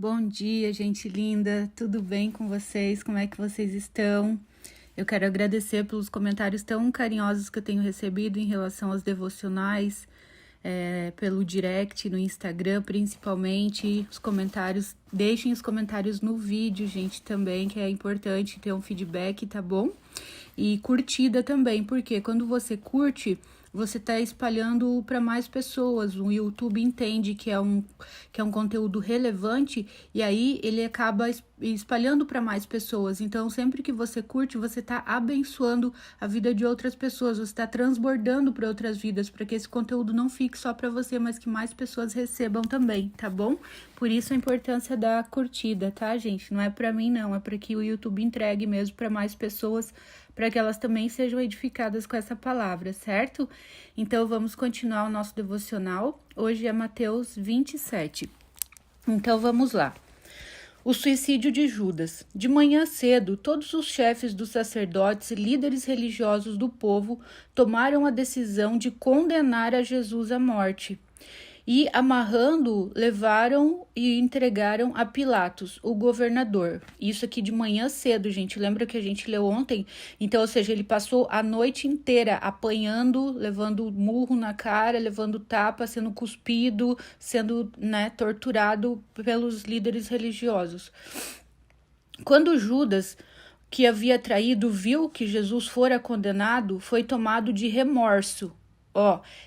Bom dia, gente linda, tudo bem com vocês? Como é que vocês estão? Eu quero agradecer pelos comentários tão carinhosos que eu tenho recebido em relação aos devocionais, pelo direct, no Instagram principalmente, os comentários, deixem os comentários no vídeo, gente, também, que é importante ter um feedback, tá bom? E curtida também, porque quando você curte, você está espalhando para mais pessoas. O YouTube entende que é um conteúdo relevante e aí ele acaba espalhando para mais pessoas. Então, sempre que você curte, você está abençoando a vida de outras pessoas, você está transbordando para outras vidas, para que esse conteúdo não fique só para você, mas que mais pessoas recebam também, tá bom? Por isso a importância da curtida, tá, gente? Não é para mim, não, é para que o YouTube entregue mesmo para mais pessoas, para que elas também sejam edificadas com essa palavra, certo? Então, vamos continuar o nosso devocional. Hoje é Mateus 27. Então, vamos lá. O suicídio de Judas. De manhã cedo, todos os chefes dos sacerdotes e líderes religiosos do povo tomaram a decisão de condenar a Jesus à morte. E, amarrando-o, levaram e entregaram a Pilatos, o governador. Isso aqui de manhã cedo, gente. Lembra que a gente leu ontem? Então, ou seja, ele passou a noite inteira apanhando, levando murro na cara, levando tapa, sendo cuspido, sendo, torturado pelos líderes religiosos. Quando Judas, que havia traído, viu que Jesus fora condenado, foi tomado de remorso.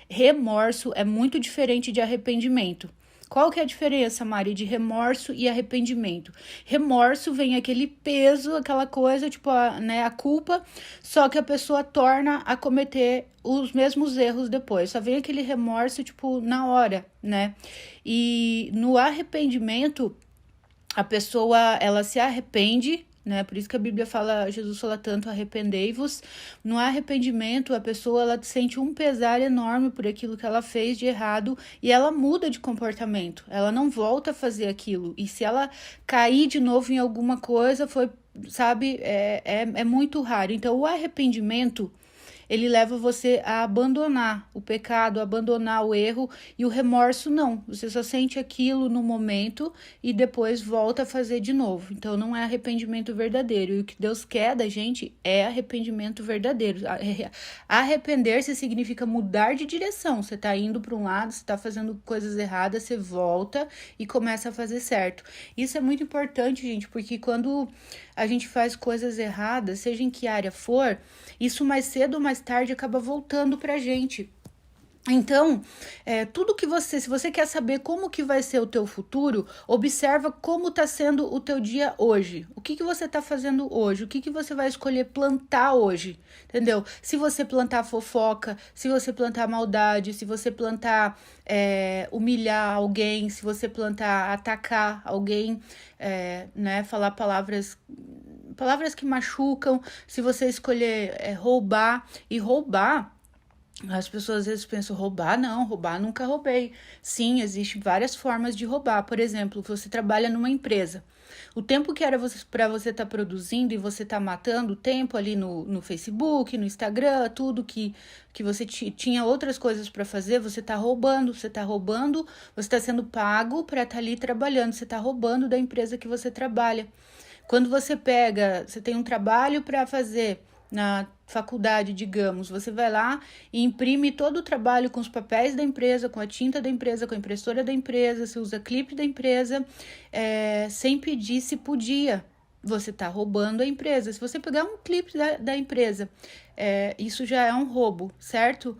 Remorso é muito diferente de arrependimento. Qual que é a diferença, Mari, de remorso e arrependimento? Remorso vem aquele peso, aquela coisa, tipo, a culpa, só que a pessoa torna a cometer os mesmos erros depois. Só vem aquele remorso, tipo, na hora, né? E no arrependimento, a pessoa, ela se arrepende, né? Por isso que a Bíblia fala, Jesus fala tanto, arrependei-vos. No arrependimento, a pessoa, ela sente um pesar enorme por aquilo que ela fez de errado e ela muda de comportamento. Ela não volta a fazer aquilo. E se ela cair de novo em alguma coisa, é muito raro. Então, o arrependimento, ele leva você a abandonar o pecado, a abandonar o erro, e o remorso não. Você só sente aquilo no momento e depois volta a fazer de novo. Então não é arrependimento verdadeiro. E o que Deus quer da gente é arrependimento verdadeiro. Arrepender-se significa mudar de direção. Você está indo para um lado, você está fazendo coisas erradas, você volta e começa a fazer certo. Isso é muito importante, gente, porque quando a gente faz coisas erradas, seja em que área for, isso mais cedo ou mais tarde acaba voltando pra gente. Então, tudo que se você quer saber como que vai ser o teu futuro, observa como está sendo o teu dia hoje. O que você está fazendo hoje? O que você vai escolher plantar hoje? Entendeu? Se você plantar fofoca, se você plantar maldade, se você plantar humilhar alguém, se você plantar atacar alguém, falar palavras que machucam, se você escolher roubar. E roubar, as pessoas às vezes pensam, roubar nunca roubei. Sim, existem várias formas de roubar. Por exemplo, você trabalha numa empresa. O tempo que era para você estar produzindo e você estar matando o tempo ali no Facebook, no Instagram, tudo que você tinha outras coisas para fazer, você está roubando, você está sendo pago para estar ali trabalhando, você está roubando da empresa que você trabalha. Quando você tem um trabalho para fazer na faculdade, digamos, você vai lá e imprime todo o trabalho com os papéis da empresa, com a tinta da empresa, com a impressora da empresa, você usa clipe da empresa, sem pedir se podia. Você está roubando a empresa. Se você pegar um clipe da empresa, isso já é um roubo, certo?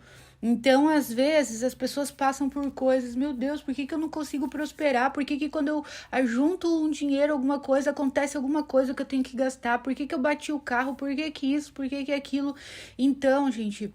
Então, às vezes, as pessoas passam por coisas, meu Deus, por que eu não consigo prosperar? Por que quando eu ajunto um dinheiro, alguma coisa, acontece alguma coisa que eu tenho que gastar? Por que eu bati o carro? Por que isso? Por que aquilo? Então, gente,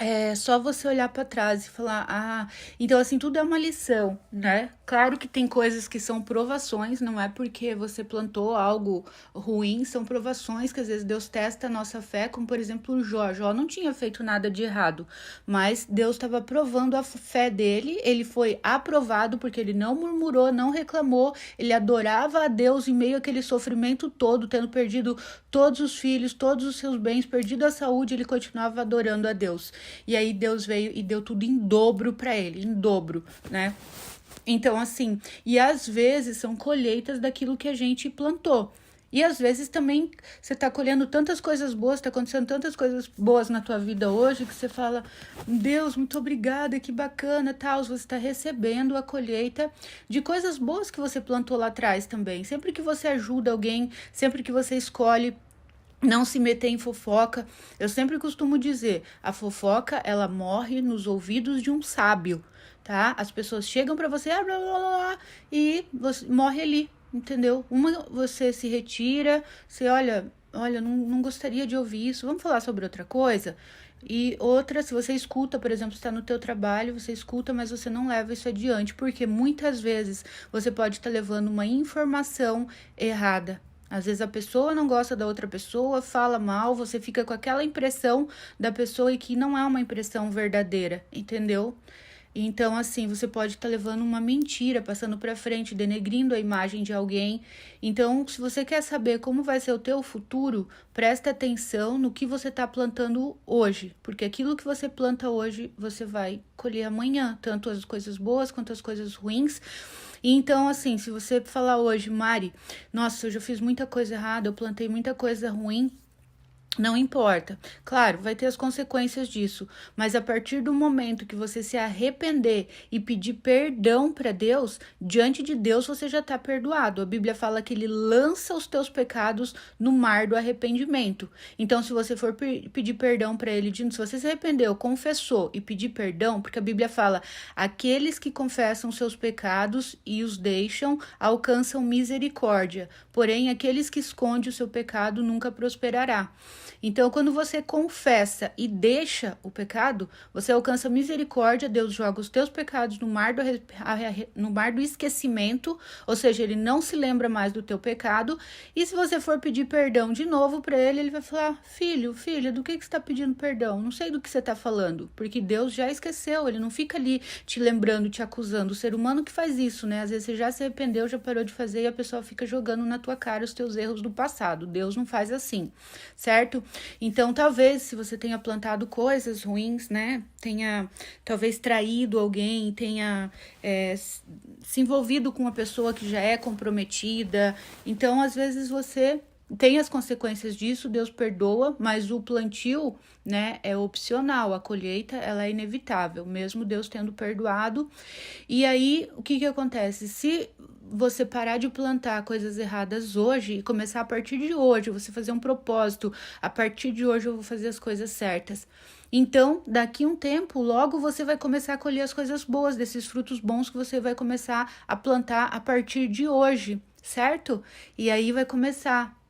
é só você olhar para trás e falar, então assim, tudo é uma lição, né? Claro que tem coisas que são provações, não é porque você plantou algo ruim, são provações que às vezes Deus testa a nossa fé, como por exemplo o Jó. Jó não tinha feito nada de errado, mas Deus estava provando a fé dele, ele foi aprovado porque ele não murmurou, não reclamou, ele adorava a Deus em meio àquele sofrimento todo, tendo perdido todos os filhos, todos os seus bens, perdido a saúde, ele continuava adorando a Deus. E aí Deus veio e deu tudo em dobro para ele, em dobro, né? Então, assim, e às vezes são colheitas daquilo que a gente plantou. E às vezes também você tá colhendo tantas coisas boas, tá acontecendo tantas coisas boas na tua vida hoje, que você fala, Deus, muito obrigada, que bacana, tal. Você está recebendo a colheita de coisas boas que você plantou lá atrás também. Sempre que você ajuda alguém, sempre que você escolhe não se meter em fofoca. Eu sempre costumo dizer, a fofoca, ela morre nos ouvidos de um sábio, tá? As pessoas chegam pra você, blá, blá, blá, e você morre ali, entendeu? Uma, você se retira, você olha, não gostaria de ouvir isso, vamos falar sobre outra coisa? E outra, se você escuta, por exemplo, está no teu trabalho, você escuta, mas você não leva isso adiante, porque muitas vezes você pode estar levando uma informação errada. Às vezes a pessoa não gosta da outra pessoa, fala mal, você fica com aquela impressão da pessoa e que não é uma impressão verdadeira, entendeu? Então, assim, você pode estar levando uma mentira, passando para frente, denegrindo a imagem de alguém. Então, se você quer saber como vai ser o teu futuro, presta atenção no que você está plantando hoje, porque aquilo que você planta hoje, você vai colher amanhã, tanto as coisas boas quanto as coisas ruins. Então, assim, se você falar hoje, Mari, nossa, eu já fiz muita coisa errada, eu plantei muita coisa ruim, não importa. Claro, vai ter as consequências disso, mas a partir do momento que você se arrepender e pedir perdão para Deus, diante de Deus você já está perdoado. A Bíblia fala que ele lança os teus pecados no mar do arrependimento. Então, se você for pedir perdão para ele, se você se arrependeu, confessou e pedir perdão, porque a Bíblia fala, aqueles que confessam seus pecados e os deixam, alcançam misericórdia. Porém, aqueles que escondem o seu pecado nunca prosperará. Então, quando você confessa e deixa o pecado, você alcança misericórdia, Deus joga os teus pecados no mar do esquecimento, ou seja, ele não se lembra mais do teu pecado, e se você for pedir perdão de novo para ele, ele vai falar, filho, filha, do que você está pedindo perdão? Não sei do que você está falando, porque Deus já esqueceu, ele não fica ali te lembrando, te acusando, o ser humano que faz isso, né? Às vezes você já se arrependeu, já parou de fazer e a pessoa fica jogando na tua cara os teus erros do passado. Deus não faz assim, certo? Então, talvez, se você tenha plantado coisas ruins, né? Tenha, talvez, traído alguém, tenha se envolvido com uma pessoa que já é comprometida. Então, às vezes, você tem as consequências disso, Deus perdoa, mas o plantio, né, é opcional. A colheita, ela é inevitável, mesmo Deus tendo perdoado. E aí, o que acontece? Se você parar de plantar coisas erradas hoje e começar a partir de hoje, você fazer um propósito, a partir de hoje eu vou fazer as coisas certas. Então, daqui a um tempo, logo você vai começar a colher as coisas boas, desses frutos bons que você vai começar a plantar a partir de hoje, certo? E aí vai começar.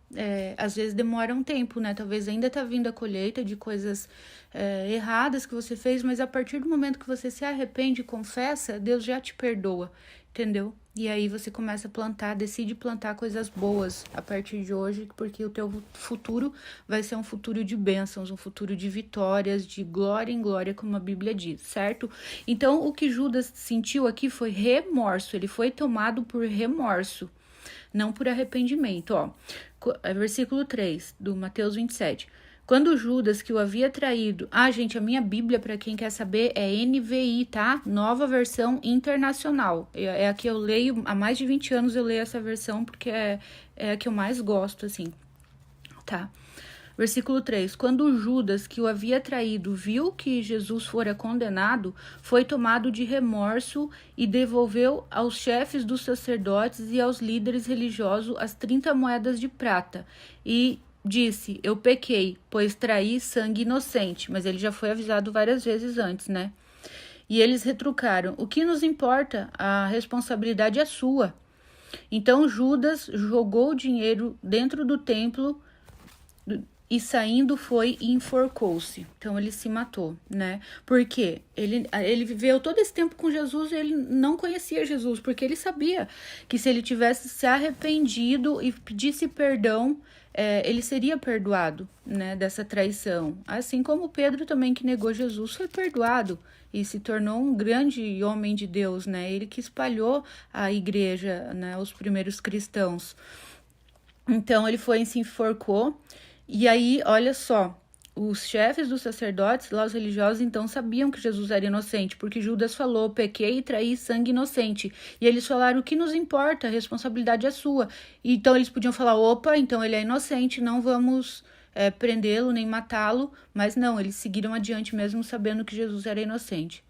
Às vezes demora um tempo, né? Talvez ainda tá vindo a colheita de coisas erradas que você fez, mas a partir do momento que você se arrepende e confessa, Deus já te perdoa, entendeu? E aí você começa a plantar, decide plantar coisas boas a partir de hoje, porque o teu futuro vai ser um futuro de bênçãos, um futuro de vitórias, de glória em glória, como a Bíblia diz, certo? Então, o que Judas sentiu aqui foi remorso, ele foi tomado por remorso, não por arrependimento, ó. Versículo 3 do Mateus 27. Quando Judas, que o havia traído... gente, a minha Bíblia, para quem quer saber, é NVI, tá? Nova versão internacional. É a que eu leio, há mais de 20 anos eu leio essa versão, porque é a que eu mais gosto, assim, tá? Versículo 3. Quando Judas, que o havia traído, viu que Jesus fora condenado, foi tomado de remorso e devolveu aos chefes dos sacerdotes e aos líderes religiosos as 30 moedas de prata. E disse, eu pequei, pois traí sangue inocente. Mas ele já foi avisado várias vezes antes, né? E eles retrucaram, o que nos importa? A responsabilidade é sua. Então Judas jogou o dinheiro dentro do templo e saindo foi e enforcou-se. Então ele se matou, né? Porque ele viveu todo esse tempo com Jesus e ele não conhecia Jesus, porque ele sabia que se ele tivesse se arrependido e pedisse perdão, ele seria perdoado, né, dessa traição. Assim como Pedro também, que negou Jesus, foi perdoado e se tornou um grande homem de Deus, né? Ele que espalhou a igreja, né, os primeiros cristãos. Então ele foi e se enforcou. E aí, olha só, Os chefes dos sacerdotes, lá os religiosos, então sabiam que Jesus era inocente, porque Judas falou, pequei e traí sangue inocente. E eles falaram, o que nos importa? A responsabilidade é sua. Então eles podiam falar, opa, então ele é inocente, não vamos prendê-lo nem matá-lo. Mas não, eles seguiram adiante mesmo sabendo que Jesus era inocente.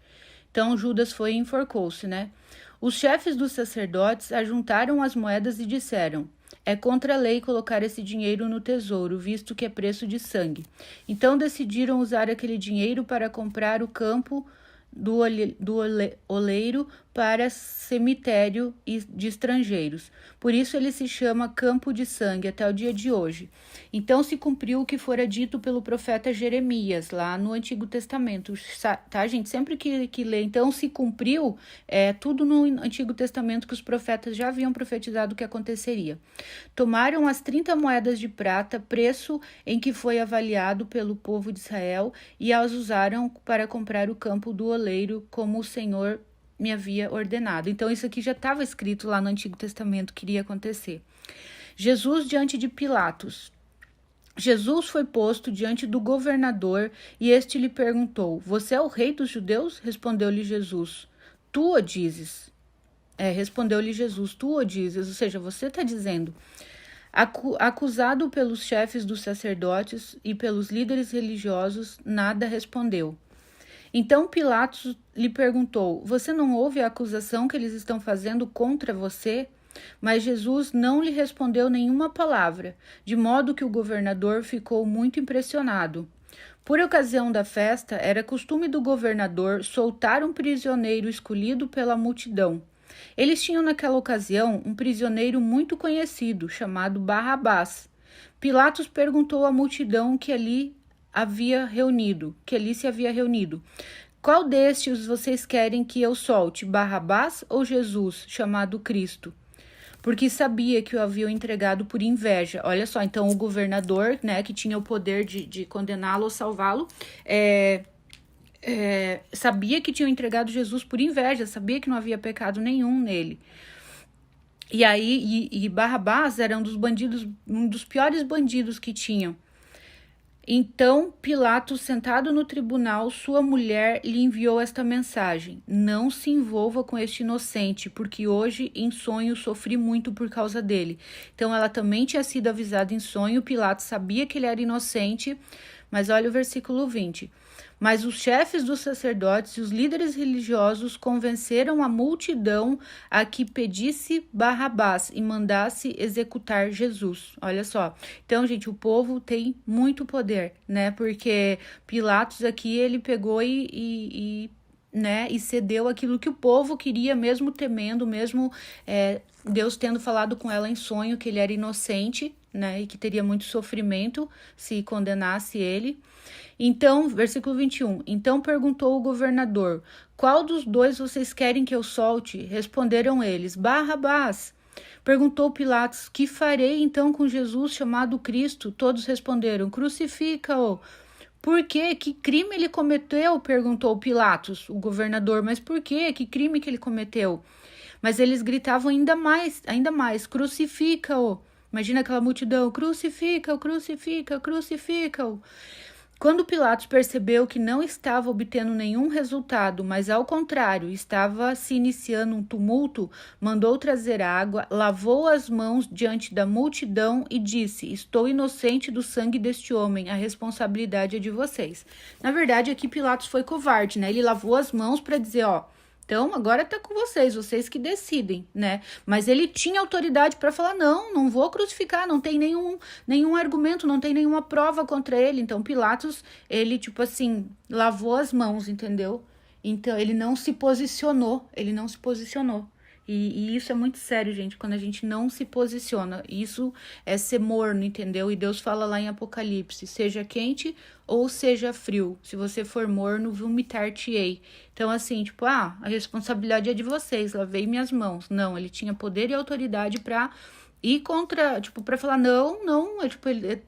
Então Judas foi e enforcou-se, né? Os chefes dos sacerdotes ajuntaram as moedas e disseram, é contra a lei colocar esse dinheiro no tesouro, visto que é preço de sangue. Então decidiram usar aquele dinheiro para comprar o campo do oleiro para cemitério de estrangeiros. Por isso ele se chama Campo de Sangue até o dia de hoje. Então se cumpriu o que fora dito pelo profeta Jeremias, lá no Antigo Testamento. Tá, gente? Sempre que lê. Então se cumpriu tudo no Antigo Testamento que os profetas já haviam profetizado que aconteceria. Tomaram as 30 moedas de prata, preço em que foi avaliado pelo povo de Israel, e as usaram para comprar o campo do oleiro, como o Senhor me havia ordenado. Então isso aqui já estava escrito lá no Antigo Testamento que iria acontecer. Jesus diante de Pilatos. Jesus foi posto diante do governador e este lhe perguntou, você é o rei dos judeus? Respondeu-lhe Jesus, tu o dizes. Respondeu-lhe Jesus, tu o dizes, ou seja, você está dizendo. Acusado pelos chefes dos sacerdotes e pelos líderes religiosos, nada respondeu. Então Pilatos lhe perguntou, você não ouve a acusação que eles estão fazendo contra você? Mas Jesus não lhe respondeu nenhuma palavra, de modo que o governador ficou muito impressionado. Por ocasião da festa, era costume do governador soltar um prisioneiro escolhido pela multidão. Eles tinham naquela ocasião um prisioneiro muito conhecido, chamado Barrabás. Pilatos perguntou à multidão que ali se havia reunido. Qual destes vocês querem que eu solte, Barrabás ou Jesus, chamado Cristo? Porque sabia que o haviam entregado por inveja. Olha só, então o governador, né, que tinha o poder de condená-lo ou salvá-lo, sabia que tinham entregado Jesus por inveja, sabia que não havia pecado nenhum nele. E aí, Barrabás era um dos piores bandidos que tinham. Então, Pilatos, sentado no tribunal, sua mulher lhe enviou esta mensagem: não se envolva com este inocente, porque hoje em sonho sofri muito por causa dele. Então, ela também tinha sido avisada em sonho, Pilatos sabia que ele era inocente, mas olha o versículo 20. Mas os chefes dos sacerdotes e os líderes religiosos convenceram a multidão a que pedisse Barrabás e mandasse executar Jesus. Olha só. Então, gente, o povo tem muito poder, né? Porque Pilatos aqui, ele pegou e cedeu aquilo que o povo queria, mesmo temendo, mesmo Deus tendo falado com ela em sonho que ele era inocente, né? E que teria muito sofrimento se condenasse ele. Então, versículo 21, então perguntou o governador, qual dos dois vocês querem que eu solte? Responderam eles, Barrabás. Perguntou Pilatos, que farei então com Jesus chamado Cristo? Todos responderam, crucifica-o. Por quê? Que crime ele cometeu? Perguntou Pilatos, o governador, mas por quê? Que crime que ele cometeu? Mas eles gritavam ainda mais, crucifica-o. Imagina aquela multidão, crucifica-o, crucifica-o, crucifica-o. Quando Pilatos percebeu que não estava obtendo nenhum resultado, mas ao contrário, estava se iniciando um tumulto, mandou trazer água, lavou as mãos diante da multidão e disse, estou inocente do sangue deste homem, a responsabilidade é de vocês. Na verdade, aqui Pilatos foi covarde, né? Ele lavou as mãos para dizer, então, agora tá com vocês que decidem, né? Mas ele tinha autoridade para falar, não vou crucificar, não tem nenhum argumento, não tem nenhuma prova contra ele. Então, Pilatos, ele, lavou as mãos, entendeu? Então, ele não se posicionou. E isso é muito sério, gente, quando a gente não se posiciona. Isso é ser morno, entendeu? E Deus fala lá em Apocalipse, seja quente ou seja frio. Se você for morno, vomitar-te-ei. Então, assim, a responsabilidade é de vocês, lavei minhas mãos. Não, ele tinha poder e autoridade pra ir contra, pra falar, não,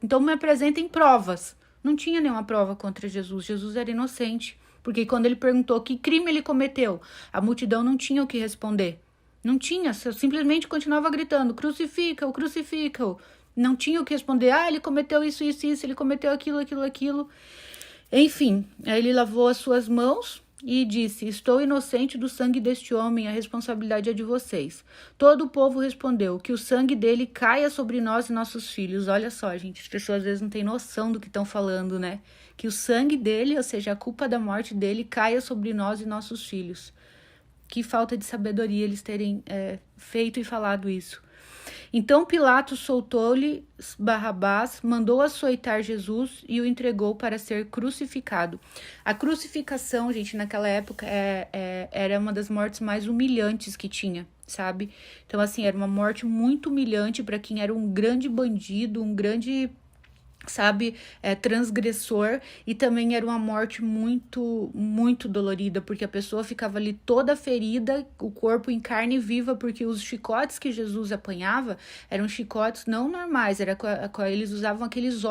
então me apresentem provas. Não tinha nenhuma prova contra Jesus. Jesus era inocente. Porque quando ele perguntou que crime ele cometeu, a multidão não tinha o que responder. Não tinha, simplesmente continuava gritando, crucifica-o, crucifica-o. não tinha o que responder. Ele cometeu isso, isso, isso, ele cometeu aquilo, aquilo, aquilo. Enfim, aí ele lavou as suas mãos e disse: estou inocente do sangue deste homem, a responsabilidade é de vocês. Todo o povo respondeu: que o sangue dele caia sobre nós e nossos filhos. Olha só, gente, as pessoas às vezes não têm noção do que estão falando, né? Que o sangue dele, ou seja, a culpa da morte dele, caia sobre nós e nossos filhos. Que falta de sabedoria eles terem feito e falado isso. Então Pilatos soltou-lhe Barrabás, mandou açoitar Jesus e o entregou para ser crucificado. A crucificação, gente, naquela época era uma das mortes mais humilhantes que tinha, sabe? Então, assim, era uma morte muito humilhante para quem era um grande bandido, um grande, sabe, transgressor, e também era uma morte muito, muito dolorida, porque a pessoa ficava ali toda ferida, o corpo em carne viva, porque os chicotes que Jesus apanhava eram chicotes não normais, eles usavam aqueles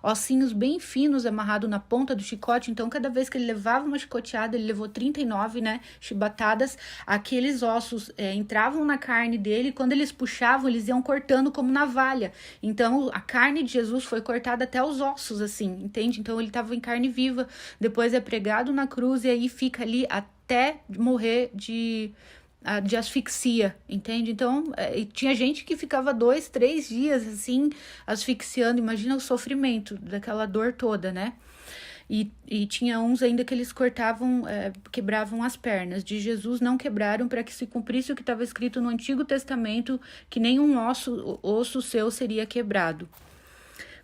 ossinhos bem finos amarrados na ponta do chicote. Então cada vez que ele levava uma chicoteada, ele levou 39, né, chibatadas, aqueles ossos entravam na carne dele, e quando eles puxavam, eles iam cortando como navalha. Então a carne de Jesus foi cortada até os ossos, assim, entende? Então ele estava em carne viva, depois é pregado na cruz e aí fica ali até morrer de asfixia, entende? Então tinha gente que ficava 2, 3 dias assim, asfixiando. Imagina o sofrimento daquela dor toda, né? E tinha uns ainda que eles cortavam, quebravam as pernas. De Jesus não quebraram, para que se cumprisse o que estava escrito no Antigo Testamento, que nenhum osso seu seria quebrado.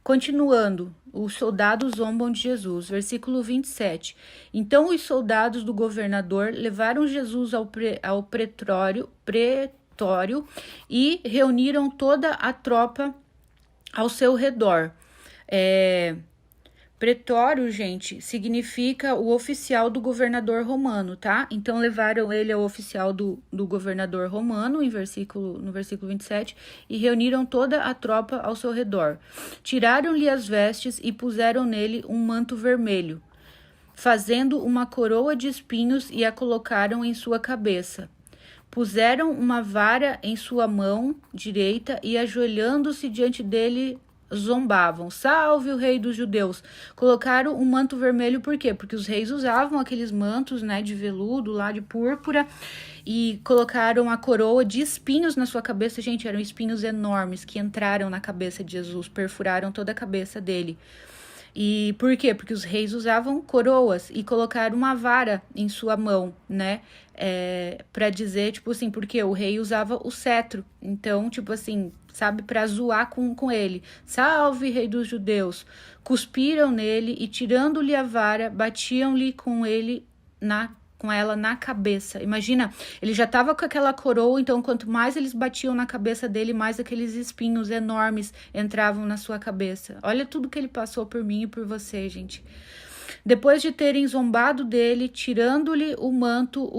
Continuando, os soldados zombam de Jesus, versículo 27. Então os soldados do governador levaram Jesus ao pretório e reuniram toda a tropa ao seu redor. Pretório, gente, significa o oficial do governador romano, tá? Então levaram ele ao oficial do governador romano, no versículo 27, e reuniram toda a tropa ao seu redor. Tiraram-lhe as vestes e puseram nele um manto vermelho, fazendo uma coroa de espinhos, e a colocaram em sua cabeça. Puseram uma vara em sua mão direita e, ajoelhando-se diante dele, zombavam: salve o rei dos judeus. Colocaram um manto vermelho, por quê? Porque os reis usavam aqueles mantos, né, de veludo lá, de púrpura, e colocaram a coroa de espinhos na sua cabeça. Gente, eram espinhos enormes que entraram na cabeça de Jesus, perfuraram toda a cabeça dele. E por quê? Porque os reis usavam coroas, e colocaram uma vara em sua mão, né? Pra dizer, tipo assim, porque o rei usava o cetro. Então, tipo assim, sabe, pra zoar com ele. Salve, rei dos judeus! Cuspiram nele e, tirando-lhe a vara, batiam-lhe com ela na cabeça. Imagina, ele já estava com aquela coroa, então quanto mais eles batiam na cabeça dele, mais aqueles espinhos enormes entravam na sua cabeça. Olha tudo que ele passou por mim e por você, gente. Depois de terem zombado dele, tirando-lhe o manto,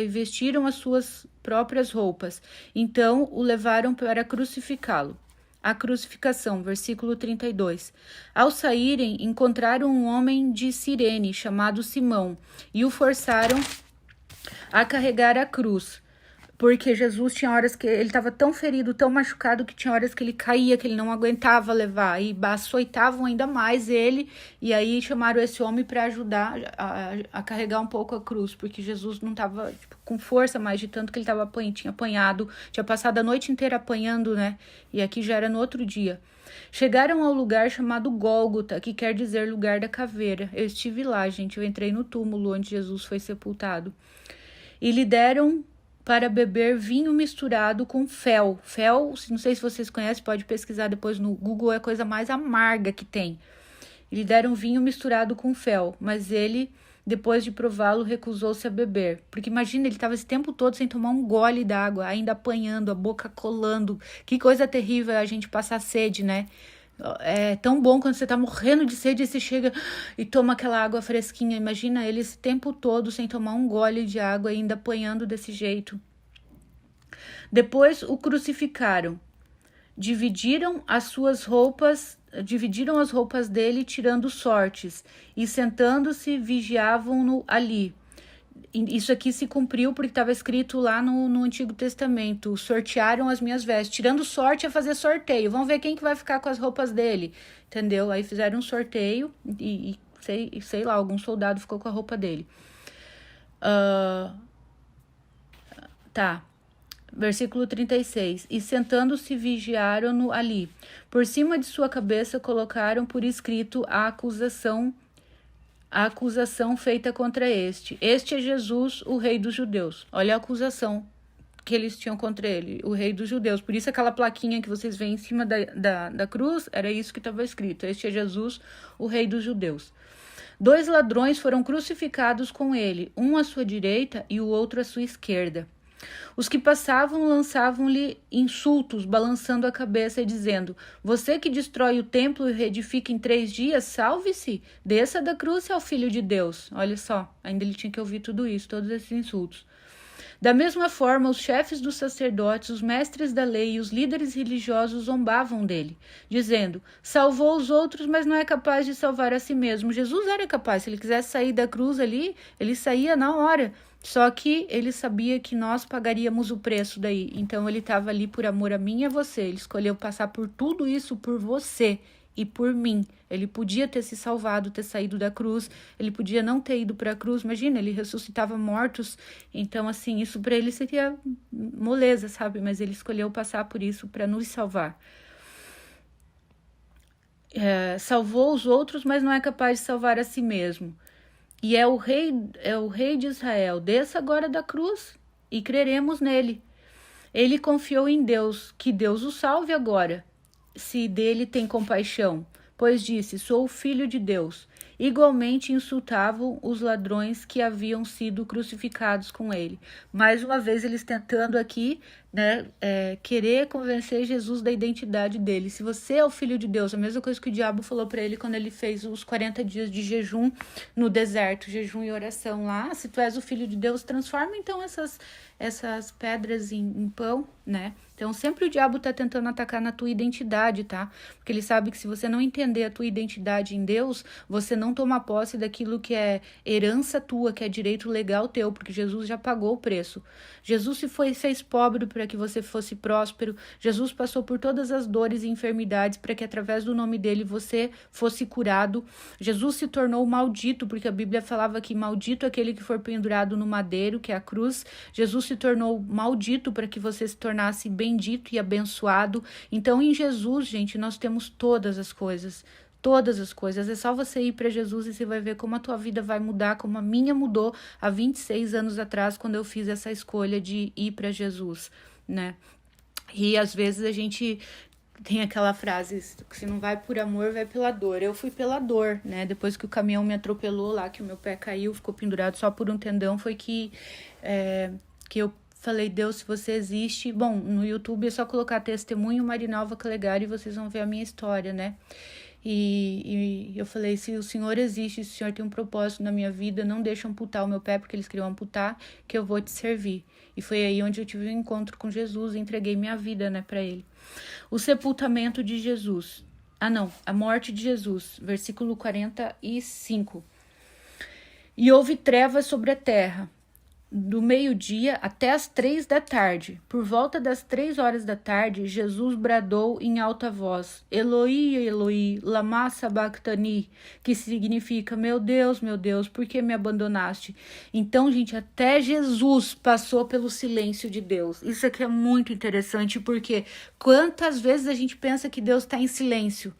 vestiram as suas próprias roupas. Então o levaram para crucificá-lo. A crucificação, versículo 32. Ao saírem, encontraram um homem de Cirene, chamado Simão, e o forçaram a carregar a cruz. Porque Jesus tinha horas que ele estava tão ferido, tão machucado, que tinha horas que ele caía, que ele não aguentava levar. E açoitavam ainda mais ele. E aí chamaram esse homem para ajudar a carregar um pouco a cruz. Porque Jesus não estava com força mais, de tanto que ele tinha apanhado. Tinha passado a noite inteira apanhando, né? E aqui já era no outro dia. Chegaram ao lugar chamado Gólgota, que quer dizer lugar da caveira. Eu estive lá, gente. Eu entrei no túmulo onde Jesus foi sepultado. E lhe deram para beber vinho misturado com fel. Fel, não sei se vocês conhecem, pode pesquisar depois no Google, é a coisa mais amarga que tem. E lhe deram vinho misturado com fel, mas ele, depois de prová-lo, recusou-se a beber. Porque imagina, ele estava esse tempo todo sem tomar um gole d'água, ainda apanhando, a boca colando. Que coisa terrível a gente passar sede, né? É tão bom quando você tá morrendo de sede e você chega e toma aquela água fresquinha. Imagina ele esse tempo todo sem tomar um gole de água, ainda apanhando desse jeito. Depois o crucificaram. Dividiram as roupas dele, tirando sortes, e sentando-se, vigiavam-no ali. isso aqui se cumpriu porque estava escrito lá no Antigo Testamento, sortearam as minhas vestes, tirando sorte é fazer sorteio, vamos ver quem que vai ficar com as roupas dele, entendeu? Aí fizeram um sorteio e sei lá, algum soldado ficou com a roupa dele. Tá. Versículo 36. E sentando-se vigiaram-no ali. Por cima de sua cabeça colocaram por escrito a acusação feita contra este. Este é Jesus, o rei dos judeus. Olha a acusação que eles tinham contra ele, o rei dos judeus. Por isso aquela plaquinha que vocês veem em cima da cruz, era isso que estava escrito. Este é Jesus, o rei dos judeus. 2 ladrões foram crucificados com ele, um à sua direita e o outro à sua esquerda. Os que passavam lançavam-lhe insultos, balançando a cabeça e dizendo: você que destrói o templo e reedifica em 3 dias, salve-se, desça da cruz ao Filho de Deus. Olha só, ainda ele tinha que ouvir tudo isso, todos esses insultos. Da mesma forma, os chefes dos sacerdotes, os mestres da lei e os líderes religiosos zombavam dele, dizendo: salvou os outros, mas não é capaz de salvar a si mesmo. Jesus era capaz, se ele quisesse sair da cruz ali, ele saía na hora. Só que ele sabia que nós pagaríamos o preço daí. Então ele estava ali por amor a mim e a você. Ele escolheu passar por tudo isso por você e por mim. Ele podia ter se salvado, ter saído da cruz. Ele podia não ter ido para a cruz. Imagina, ele ressuscitava mortos. Então, assim, isso para ele seria moleza, sabe? Mas ele escolheu passar por isso para nos salvar. Salvou os outros, mas não é capaz de salvar a si mesmo. E é o rei de Israel. Desça agora da cruz e creremos nele. Ele confiou em Deus, que Deus o salve agora, se dele tem compaixão, pois disse: sou o filho de Deus. Igualmente insultavam os ladrões que haviam sido crucificados com ele. Mais uma vez eles tentando aqui, né, querer convencer Jesus da identidade dele. Se você é o filho de Deus, a mesma coisa que o diabo falou para ele quando ele fez os 40 dias de jejum no deserto, jejum e oração lá. Se tu és o filho de Deus, transforma então essas pedras em pão, né? Então sempre o diabo tá tentando atacar na tua identidade, tá? Porque ele sabe que se você não entender a tua identidade em Deus, você não toma posse daquilo que é herança tua, que é direito legal teu, porque Jesus já pagou o preço. Jesus fez pobre para que você fosse próspero. Jesus passou por todas as dores e enfermidades para que através do nome dele você fosse curado. Jesus se tornou maldito, porque a Bíblia falava que maldito é aquele que for pendurado no madeiro, que é a cruz. Jesus se tornou maldito para que você se tornasse bendito e abençoado. Então, em Jesus, gente, nós temos todas as coisas. Todas as coisas. É só você ir para Jesus e você vai ver como a tua vida vai mudar, como a minha mudou há 26 anos atrás, quando eu fiz essa escolha de ir para Jesus, né? E às vezes a gente tem aquela frase: se não vai por amor, vai pela dor. Eu fui pela dor, né? Depois que o caminhão me atropelou lá, que o meu pé caiu, ficou pendurado só por um tendão, foi que eu falei: Deus, se você existe... Bom, no YouTube é só colocar testemunho Marinalva Calegari e vocês vão ver a minha história, né? E eu falei: se o Senhor existe, se o Senhor tem um propósito na minha vida, não deixa amputar o meu pé, porque eles queriam amputar, que eu vou te servir. E foi aí onde eu tive um encontro com Jesus e entreguei minha vida, né, para ele. O sepultamento de Jesus. A morte de Jesus. Versículo 45. E houve trevas sobre a terra, do meio-dia até as 3 da tarde. Por volta das 3 horas da tarde, Jesus bradou em alta voz: Eloi, Eloi, lama sabachthani, que significa: meu Deus, por que me abandonaste? Então, gente, até Jesus passou pelo silêncio de Deus. Isso aqui é muito interessante, porque quantas vezes a gente pensa que Deus está em silêncio?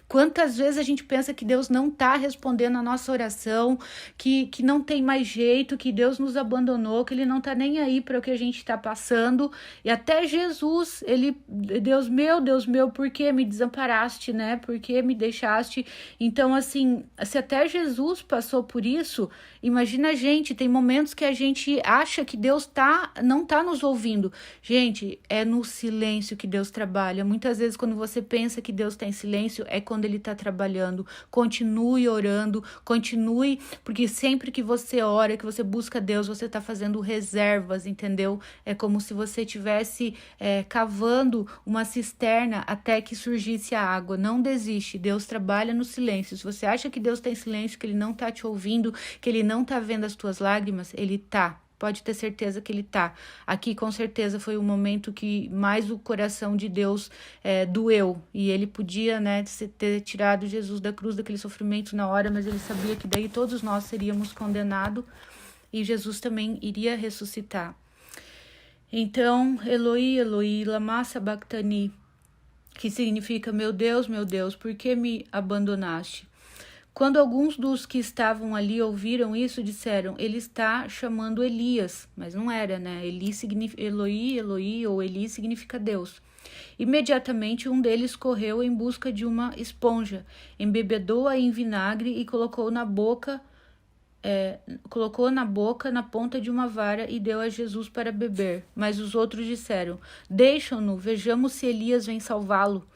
Quantas vezes a gente pensa que Deus não está respondendo a nossa oração, que não tem mais jeito, que Deus nos abandonou, que Ele não está nem aí para o que a gente está passando. E até Jesus, Deus meu, por que me desamparaste, né? Por que me deixaste? Então, assim, se até Jesus passou por isso, imagina a gente. Tem momentos que a gente acha que Deus não está nos ouvindo. Gente, é no silêncio que Deus trabalha. Muitas vezes, quando você pensa que Deus está em silêncio, é quando ele está trabalhando. Continue orando, continue, porque sempre que você ora, que você busca Deus, você está fazendo reservas, entendeu? É como se você estivesse cavando uma cisterna até que surgisse a água. Não desiste, Deus trabalha no silêncio. Se você acha que Deus está em silêncio, que ele não está te ouvindo, que ele não está vendo as tuas lágrimas, ele tá. Pode ter certeza que ele tá. Aqui, com certeza, foi o momento que mais o coração de Deus doeu. E ele podia, né, ter tirado Jesus da cruz, daquele sofrimento na hora, mas ele sabia que daí todos nós seríamos condenados e Jesus também iria ressuscitar. Então, Eloi, Eloi, lama sabachthani, que significa, meu Deus, por que me abandonaste? Quando alguns dos que estavam ali ouviram isso, disseram, ele está chamando Elias, mas não era, né? Eloi, Eloi, ou Eli significa Deus. Imediatamente um deles correu em busca de uma esponja, embebedou-a em vinagre e colocou na boca na ponta de uma vara e deu a Jesus para beber. Mas os outros disseram, deixam-no, vejamos se Elias vem salvá-lo.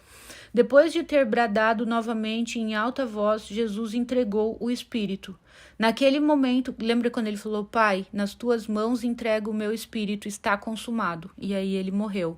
Depois de ter bradado novamente em alta voz, Jesus entregou o Espírito. Naquele momento, lembra quando ele falou, Pai, nas tuas mãos entrego o meu espírito, está consumado. E aí ele morreu.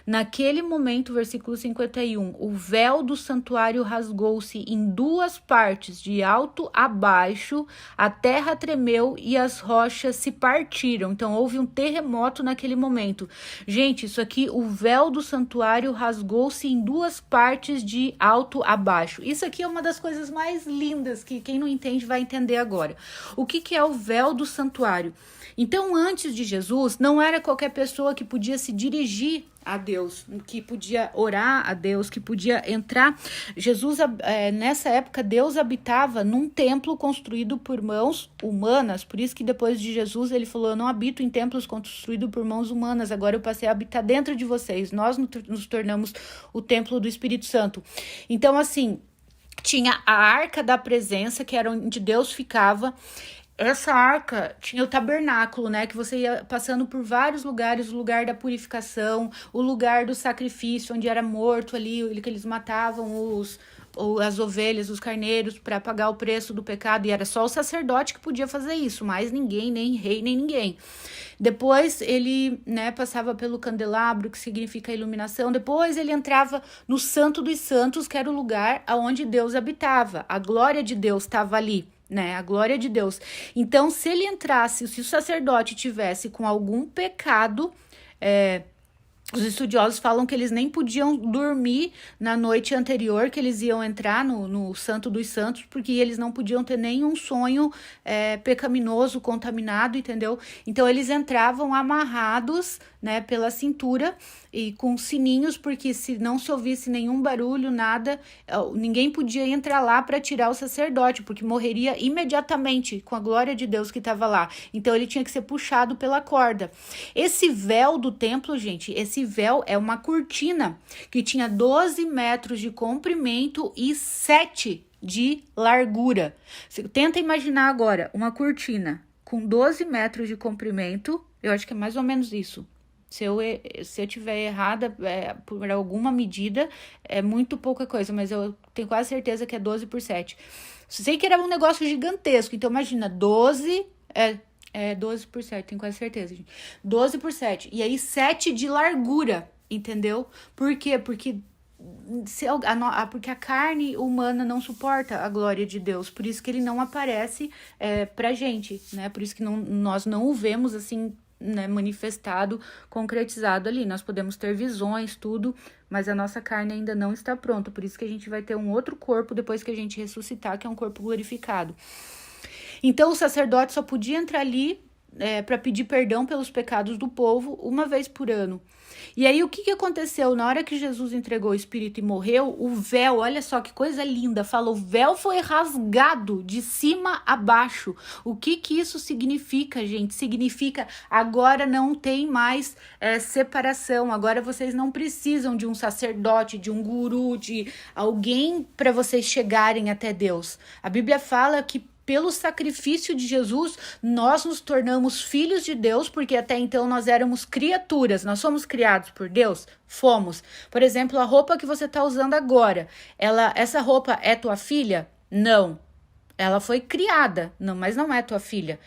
Naquele momento, versículo 51, o véu do santuário rasgou-se em duas partes, de alto a baixo, a terra tremeu e as rochas se partiram. Então houve um terremoto naquele momento. Gente, isso aqui, o véu do santuário rasgou-se em duas partes, de alto a baixo. Isso aqui é uma das coisas mais lindas que quem não entende vai entender agora. O que é o véu do santuário? Então, antes de Jesus, não era qualquer pessoa que podia se dirigir a Deus, que podia orar a Deus, que podia entrar. Jesus, nessa época, Deus habitava num templo construído por mãos humanas, por isso que depois de Jesus ele falou, eu não habito em templos construídos por mãos humanas, agora eu passei a habitar dentro de vocês, nós nos tornamos o templo do Espírito Santo. Então, assim, tinha a arca da presença, que era onde Deus ficava. Essa arca tinha o tabernáculo, né, que você ia passando por vários lugares, o lugar da purificação, o lugar do sacrifício, onde era morto ali, que eles matavam as ovelhas, os carneiros, para pagar o preço do pecado, e era só o sacerdote que podia fazer isso, mais ninguém, nem rei, nem ninguém. Depois ele, né, passava pelo candelabro, que significa iluminação. Depois ele entrava no Santo dos Santos, que era o lugar onde Deus habitava. A glória de Deus estava ali, né? A glória de Deus. Então, se ele entrasse, se o sacerdote tivesse com algum pecado, os estudiosos falam que eles nem podiam dormir na noite anterior, que eles iam entrar no Santo dos Santos, porque eles não podiam ter nenhum sonho pecaminoso, contaminado, entendeu? Então, eles entravam amarrados, né, pela cintura e com sininhos, porque se não se ouvisse nenhum barulho, nada, ninguém podia entrar lá para tirar o sacerdote, porque morreria imediatamente com a glória de Deus que estava lá. Então, ele tinha que ser puxado pela corda. Esse véu do templo, gente, esse véu é uma cortina que tinha 12 metros de comprimento e 7 de largura. Tenta imaginar agora uma cortina com 12 metros de comprimento, eu acho que é mais ou menos isso. Se eu tiver errada por alguma medida, é muito pouca coisa, mas eu tenho quase certeza que é 12 por 7. Sei que era um negócio gigantesco, então imagina, 12 por 7, tenho quase certeza, gente. 12 por 7, e aí 7 de largura, entendeu? Por quê? Porque a carne humana não suporta a glória de Deus, por isso que ele não aparece pra gente, né? Por isso que nós não o vemos assim, né, manifestado, concretizado ali. Nós podemos ter visões, tudo, mas a nossa carne ainda não está pronta, por isso que a gente vai ter um outro corpo depois que a gente ressuscitar, que é um corpo glorificado. Então o sacerdote só podia entrar ali para pedir perdão pelos pecados do povo uma vez por ano. E aí o que aconteceu? Na hora que Jesus entregou o Espírito e morreu, o véu, olha só que coisa linda, fala, o véu foi rasgado de cima a baixo. O que isso significa, gente? Significa agora não tem mais separação, agora vocês não precisam de um sacerdote, de um guru, de alguém para vocês chegarem até Deus. A Bíblia fala que pelo sacrifício de Jesus, nós nos tornamos filhos de Deus, porque até então nós éramos criaturas. Nós somos criados por Deus? Fomos. Por exemplo, a roupa que você está usando agora, essa roupa é tua filha? Não. Ela foi criada, não, mas não é tua filha.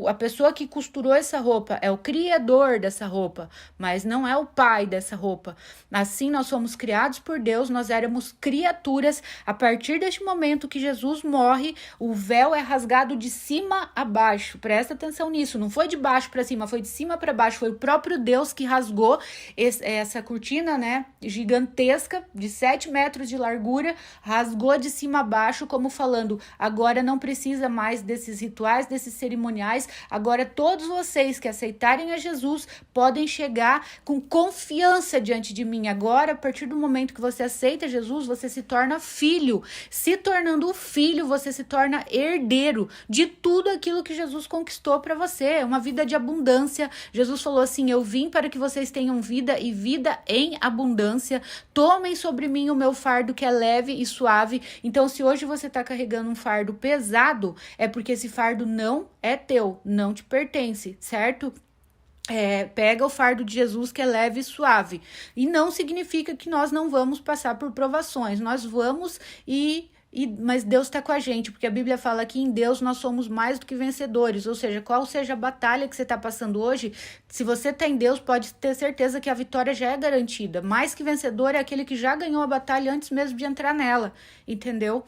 A pessoa que costurou essa roupa é o criador dessa roupa, mas não é o pai dessa roupa. Assim, nós somos criados por Deus, nós éramos criaturas. A partir deste momento que Jesus morre, o véu é rasgado de cima a baixo. Presta atenção nisso, não foi de baixo para cima, foi de cima para baixo. Foi o próprio Deus que rasgou essa cortina, né, gigantesca, de 7 metros de largura, rasgou de cima a baixo, como falando, agora não precisa mais desses rituais, desses cerimoniais. Agora todos vocês que aceitarem a Jesus podem chegar com confiança diante de mim. Agora, a partir do momento que você aceita Jesus, você se torna filho. Se tornando filho, você se torna herdeiro de tudo aquilo que Jesus conquistou para você. É uma vida de abundância. Jesus falou assim, eu vim para que vocês tenham vida e vida em abundância. Tomem sobre mim o meu fardo que é leve e suave. Então, se hoje você está carregando um fardo pesado, é porque esse fardo não é teu, não te pertence, certo? Pega o fardo de Jesus que é leve e suave. E não significa que nós não vamos passar por provações. Nós vamos mas Deus está com a gente, porque a Bíblia fala que em Deus nós somos mais do que vencedores, ou seja, qual seja a batalha que você está passando hoje, se você está em Deus, pode ter certeza que a vitória já é garantida. Mais que vencedor é aquele que já ganhou a batalha antes mesmo de entrar nela, entendeu?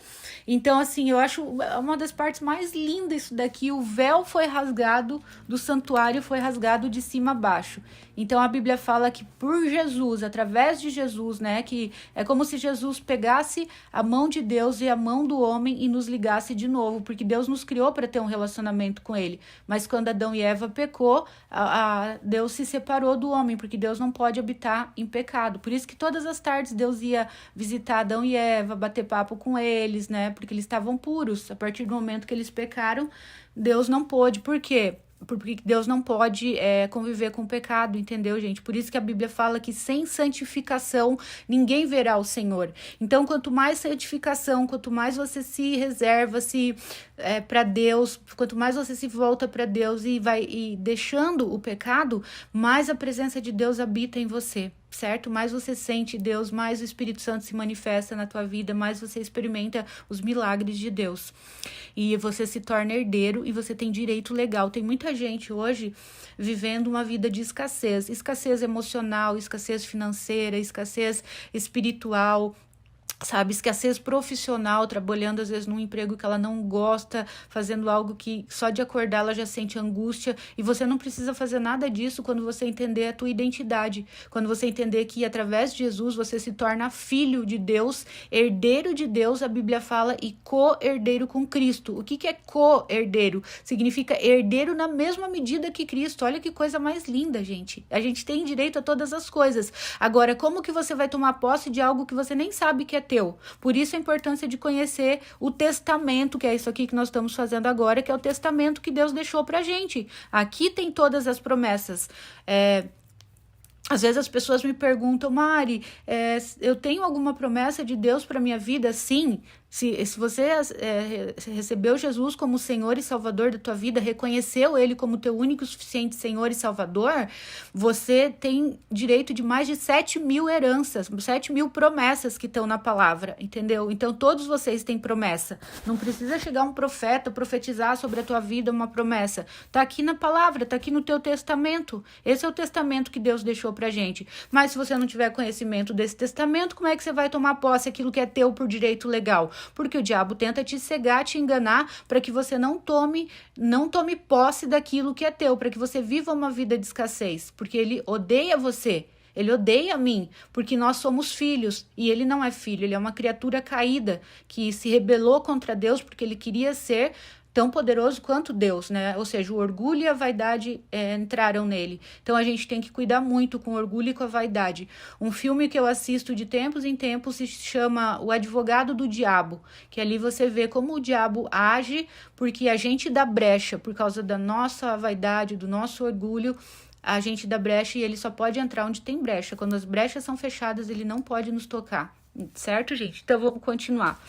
Então, assim, eu acho uma das partes mais lindas isso daqui, o véu foi rasgado do santuário, foi rasgado de cima a baixo. Então, a Bíblia fala que por Jesus, através de Jesus, né, que é como se Jesus pegasse a mão de Deus e a mão do homem e nos ligasse de novo, porque Deus nos criou para ter um relacionamento com ele. Mas quando Adão e Eva pecou, Deus se separou do homem, porque Deus não pode habitar em pecado. Por isso que todas as tardes Deus ia visitar Adão e Eva, bater papo com eles, né, porque eles estavam puros. A partir do momento que eles pecaram, Deus não pôde. Por quê? Porque Deus não pode conviver com o pecado, entendeu, gente? Por isso que a Bíblia fala que sem santificação ninguém verá o Senhor. Então, quanto mais santificação, quanto mais você se reserva para Deus, quanto mais você se volta para Deus e vai deixando o pecado, mais a presença de Deus habita em você. Certo? Mais você sente Deus, mais o Espírito Santo se manifesta na tua vida, mais você experimenta os milagres de Deus. E você se torna herdeiro e você tem direito legal. Tem muita gente hoje vivendo uma vida de escassez. Escassez emocional, escassez financeira, escassez espiritual, sabe, escassez profissional, trabalhando às vezes num emprego que ela não gosta, fazendo algo que só de acordar ela já sente angústia, e você não precisa fazer nada disso quando você entender a tua identidade, quando você entender que através de Jesus você se torna filho de Deus, herdeiro de Deus, a Bíblia fala, e co-herdeiro com Cristo. O que é co-herdeiro? Significa herdeiro na mesma medida que Cristo. Olha que coisa mais linda, gente. A gente tem direito a todas as coisas. Agora, como que você vai tomar posse de algo que você nem sabe que é teu? Por isso a importância de conhecer o testamento, que é isso aqui que nós estamos fazendo agora, que é o testamento que Deus deixou pra gente. Aqui tem todas as promessas. Às vezes as pessoas me perguntam, Mari, eu tenho alguma promessa de Deus para minha vida? Sim. Se você recebeu Jesus como Senhor e Salvador da tua vida, reconheceu Ele como teu único e suficiente Senhor e Salvador, você tem direito de mais de 7.000 heranças, 7.000 promessas que estão na palavra, entendeu? Então todos vocês têm promessa. Não precisa chegar um profeta, profetizar sobre a tua vida uma promessa. Tá aqui na palavra, tá aqui no teu testamento. Esse é o testamento que Deus deixou pra gente. Mas se você não tiver conhecimento desse testamento, como é que você vai tomar posse aquilo que é teu por direito legal? Porque o diabo tenta te cegar, te enganar, para que você não tome posse daquilo que é teu, para que você viva uma vida de escassez, porque ele odeia você, ele odeia a mim, porque nós somos filhos, e ele não é filho, ele é uma criatura caída, que se rebelou contra Deus, porque ele queria ser tão poderoso quanto Deus, né? Ou seja, o orgulho e a vaidade entraram nele. Então a gente tem que cuidar muito com o orgulho e com a vaidade. Um filme que eu assisto de tempos em tempos se chama O Advogado do Diabo, que ali você vê como o diabo age, porque a gente dá brecha por causa da nossa vaidade, do nosso orgulho. A gente dá brecha e ele só pode entrar onde tem brecha. Quando as brechas são fechadas, ele não pode nos tocar. Certo, gente? Então vamos continuar.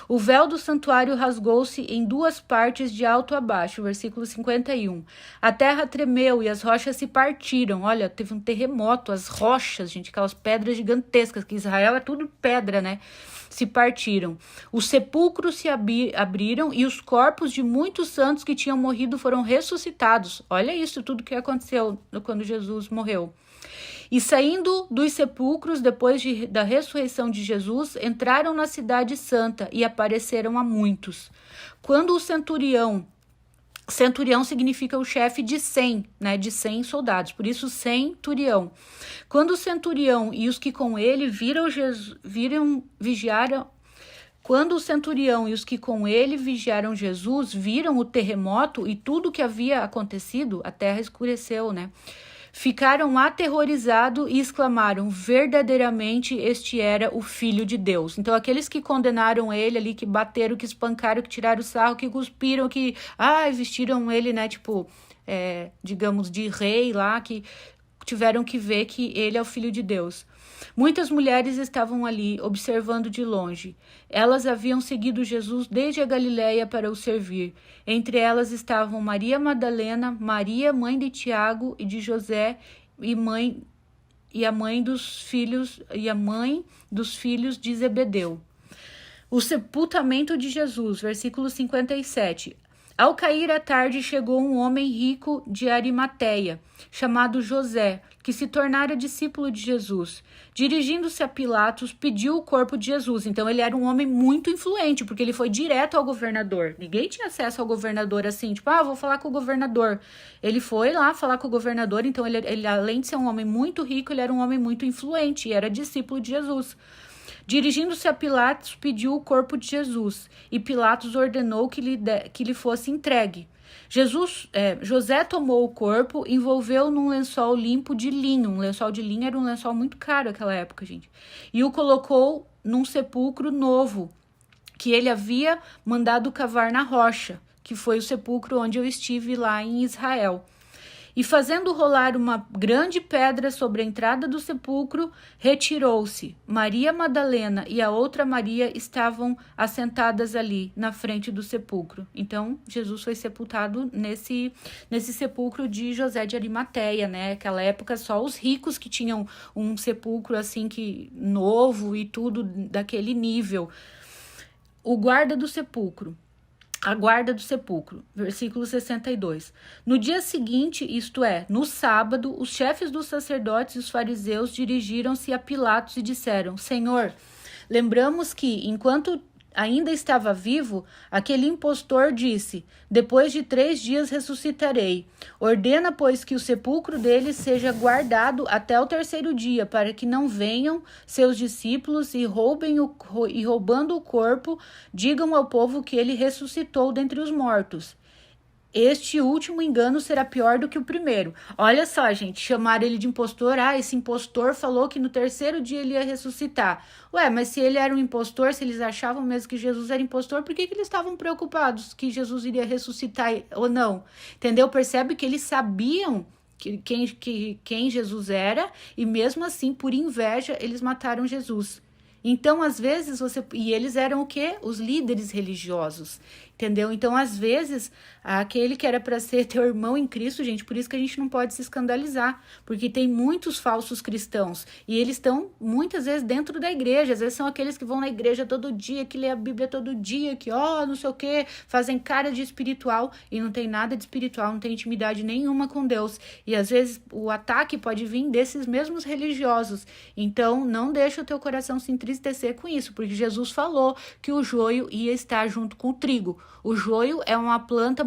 O véu do santuário rasgou-se em 2 partes de alto a baixo, versículo 51. A terra tremeu e as rochas se partiram. Olha, teve um terremoto, as rochas, gente, aquelas pedras gigantescas, que Israel é tudo pedra, né? Se partiram. Os sepulcros se abriram e os corpos de muitos santos que tinham morrido foram ressuscitados. Olha isso, tudo que aconteceu quando Jesus morreu. E saindo dos sepulcros, depois da ressurreição de Jesus, entraram na cidade santa e apareceram a muitos. Quando o centurião significa o chefe de 100, né, de 100 soldados, por isso centurião. Quando o centurião e os que com ele Quando o centurião e os que com ele vigiaram Jesus viram o terremoto e tudo o que havia acontecido, a terra escureceu, né? Ficaram aterrorizados e exclamaram: verdadeiramente este era o Filho de Deus. Então aqueles que condenaram ele ali, que bateram, que espancaram, que tiraram sarro, que cuspiram, que vestiram ele, né, tipo, digamos, de rei lá, que tiveram que ver que ele é o Filho de Deus. Muitas mulheres estavam ali, observando de longe. Elas haviam seguido Jesus desde a Galiléia para o servir. Entre elas estavam Maria Madalena, Maria, mãe de Tiago e de José, e a mãe dos filhos de Zebedeu. O sepultamento de Jesus, versículo 57. Ao cair a tarde, chegou um homem rico de Arimateia, chamado José, que se tornara discípulo de Jesus. Dirigindo-se a Pilatos, pediu o corpo de Jesus. Então, ele era um homem muito influente, porque ele foi direto ao governador. Ninguém tinha acesso ao governador assim, tipo, vou falar com o governador. Ele foi lá falar com o governador, então ele, além de ser um homem muito rico, ele era um homem muito influente e era discípulo de Jesus. Dirigindo-se a Pilatos, pediu o corpo de Jesus, e Pilatos ordenou que lhe fosse entregue. José tomou o corpo, envolveu num lençol limpo de linho. Um lençol de linho era um lençol muito caro naquela época, gente. E o colocou num sepulcro novo, que ele havia mandado cavar na rocha, que foi o sepulcro onde eu estive lá em Israel. E fazendo rolar uma grande pedra sobre a entrada do sepulcro, retirou-se. Maria Madalena e a outra Maria estavam assentadas ali, na frente do sepulcro. Então, Jesus foi sepultado nesse sepulcro de José de Arimateia, né? Naquela época, só os ricos que tinham um sepulcro assim, que novo e tudo daquele nível. A guarda do sepulcro, versículo 62. No dia seguinte, isto é, no sábado, os chefes dos sacerdotes e os fariseus dirigiram-se a Pilatos e disseram: Senhor, lembramos que, enquanto ainda estava vivo, aquele impostor disse: depois de 3 dias ressuscitarei. Ordena, pois, que o sepulcro dele seja guardado até o 3º dia, para que não venham seus discípulos e roubando o corpo, digam ao povo que ele ressuscitou dentre os mortos. Este último engano será pior do que o primeiro. Olha só, gente, chamaram ele de impostor. Esse impostor falou que no 3º dia ele ia ressuscitar. Mas se ele era um impostor, se eles achavam mesmo que Jesus era impostor, por que eles estavam preocupados que Jesus iria ressuscitar ou não? Entendeu? Percebe que eles sabiam quem Jesus era e mesmo assim, por inveja, eles mataram Jesus. Então, às vezes, e eles eram o quê? Os líderes religiosos, entendeu? Então, às vezes, aquele que era para ser teu irmão em Cristo, gente, por isso que a gente não pode se escandalizar, porque tem muitos falsos cristãos, e eles estão, muitas vezes, dentro da igreja, às vezes são aqueles que vão na igreja todo dia, que lê a Bíblia todo dia, que, não sei o quê, fazem cara de espiritual, e não tem nada de espiritual, não tem intimidade nenhuma com Deus, e às vezes o ataque pode vir desses mesmos religiosos. Então, não deixa o teu coração se entristecer com isso, porque Jesus falou que o joio ia estar junto com o trigo. O joio é uma planta